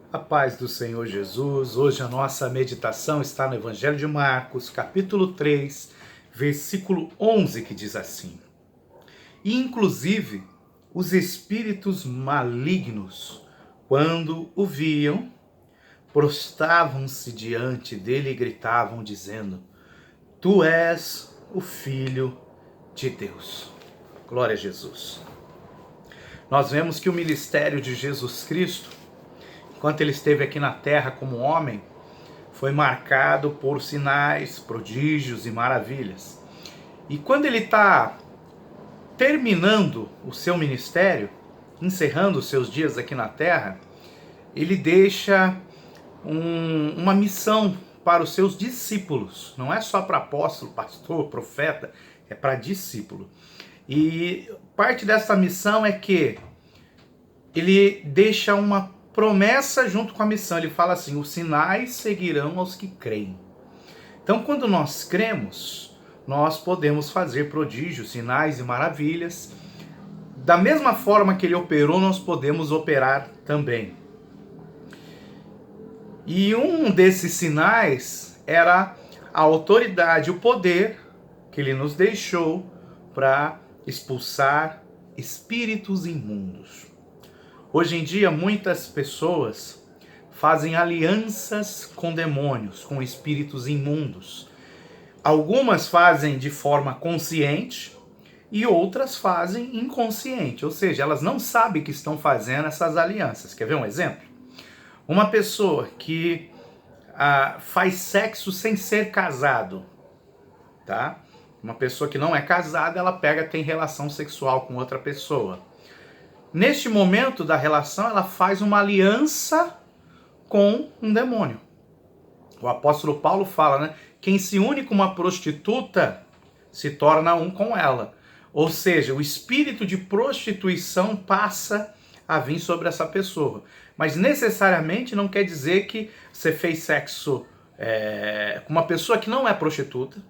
A paz do Senhor Jesus. Hoje a nossa meditação está no Evangelho de Marcos, capítulo 3, versículo 11, que diz assim: E inclusive os espíritos malignos, quando o viam, prostravam-se diante dele e gritavam, dizendo: Tu és o Filho de Deus. Glória a Jesus. Nós vemos que o ministério de Jesus Cristo, enquanto ele esteve aqui na terra como homem, foi marcado por sinais, prodígios e maravilhas. E quando ele está terminando o seu ministério, encerrando os seus dias aqui na terra, ele deixa uma missão para os seus discípulos. Não é só para apóstolo, pastor, profeta, é para discípulo. E parte dessa missão é que ele deixa uma promessa junto com a missão. Ele fala assim: os sinais seguirão aos que creem. Então, quando nós cremos, nós podemos fazer prodígios, sinais e maravilhas. Da mesma forma que ele operou, nós podemos operar também. E um desses sinais era a autoridade, o poder que ele nos deixou para expulsar espíritos imundos. Hoje em dia, muitas pessoas fazem alianças com demônios, com espíritos imundos. Algumas fazem de forma consciente e outras fazem inconsciente, ou seja, elas não sabem que estão fazendo essas alianças. Quer ver um exemplo? Uma pessoa que faz sexo sem ser casado, tá? Uma pessoa que não é casada, ela tem relação sexual com outra pessoa. Neste momento da relação, ela faz uma aliança com um demônio. O apóstolo Paulo fala, né? Quem se une com uma prostituta se torna um com ela. Ou seja, o espírito de prostituição passa a vir sobre essa pessoa. Mas necessariamente não quer dizer que você fez sexo com uma pessoa que não é prostituta,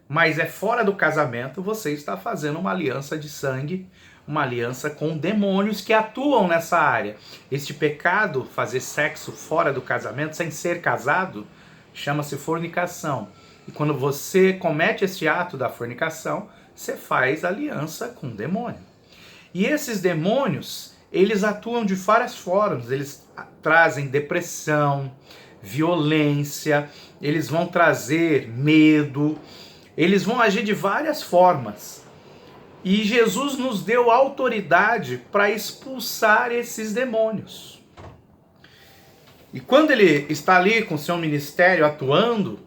mas é fora do casamento, você está fazendo uma aliança de sangue, uma aliança com demônios que atuam nessa área. Este pecado, fazer sexo fora do casamento, sem ser casado, chama-se fornicação. E quando você comete esse ato da fornicação, você faz aliança com o demônio. E esses demônios, eles atuam de várias formas. Eles trazem depressão, violência, eles vão trazer medo, eles vão agir de várias formas. E Jesus nos deu autoridade para expulsar esses demônios. E quando ele está ali com seu ministério atuando,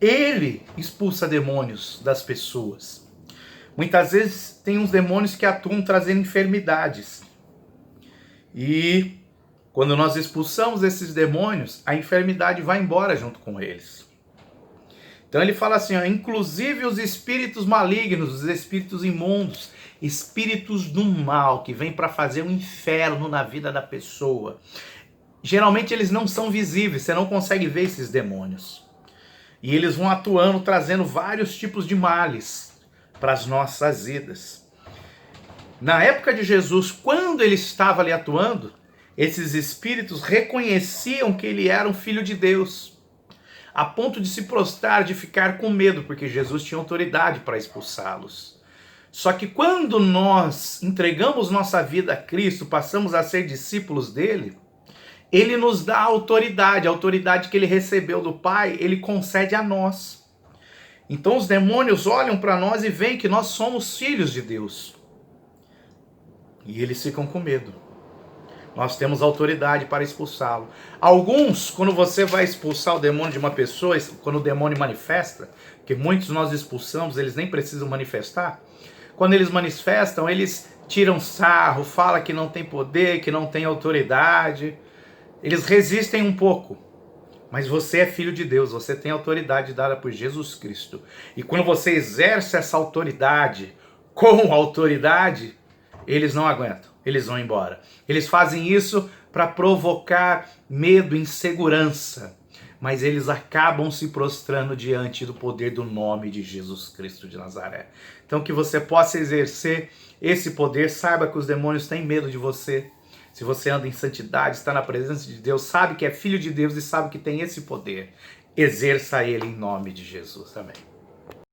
ele expulsa demônios das pessoas. Muitas vezes tem uns demônios que atuam trazendo enfermidades. E quando nós expulsamos esses demônios, a enfermidade vai embora junto com eles. Então ele fala assim, ó, inclusive os espíritos malignos, os espíritos imundos, espíritos do mal, que vêm para fazer um inferno na vida da pessoa. Geralmente eles não são visíveis, você não consegue ver esses demônios. E eles vão atuando, trazendo vários tipos de males para as nossas vidas. Na época de Jesus, quando ele estava ali atuando, esses espíritos reconheciam que ele era um filho de Deus, a ponto de se prostrar, de ficar com medo, porque Jesus tinha autoridade para expulsá-los. Só que quando nós entregamos nossa vida a Cristo, passamos a ser discípulos dele, ele nos dá a autoridade que ele recebeu do Pai, ele concede a nós. Então os demônios olham para nós e veem que nós somos filhos de Deus. E eles ficam com medo. Nós temos autoridade para expulsá-lo. Alguns, quando você vai expulsar o demônio de uma pessoa, quando o demônio manifesta, que muitos nós expulsamos, eles nem precisam manifestar. Quando eles manifestam, eles tiram sarro, falam que não tem poder, que não tem autoridade. Eles resistem um pouco. Mas você é filho de Deus, você tem autoridade dada por Jesus Cristo. E quando você exerce essa autoridade com autoridade, eles não aguentam, eles vão embora. Eles fazem isso para provocar medo, insegurança, mas eles acabam se prostrando diante do poder do nome de Jesus Cristo de Nazaré. Então que você possa exercer esse poder, saiba que os demônios têm medo de você. Se você anda em santidade, está na presença de Deus, sabe que é filho de Deus e sabe que tem esse poder, exerça ele em nome de Jesus. Amém.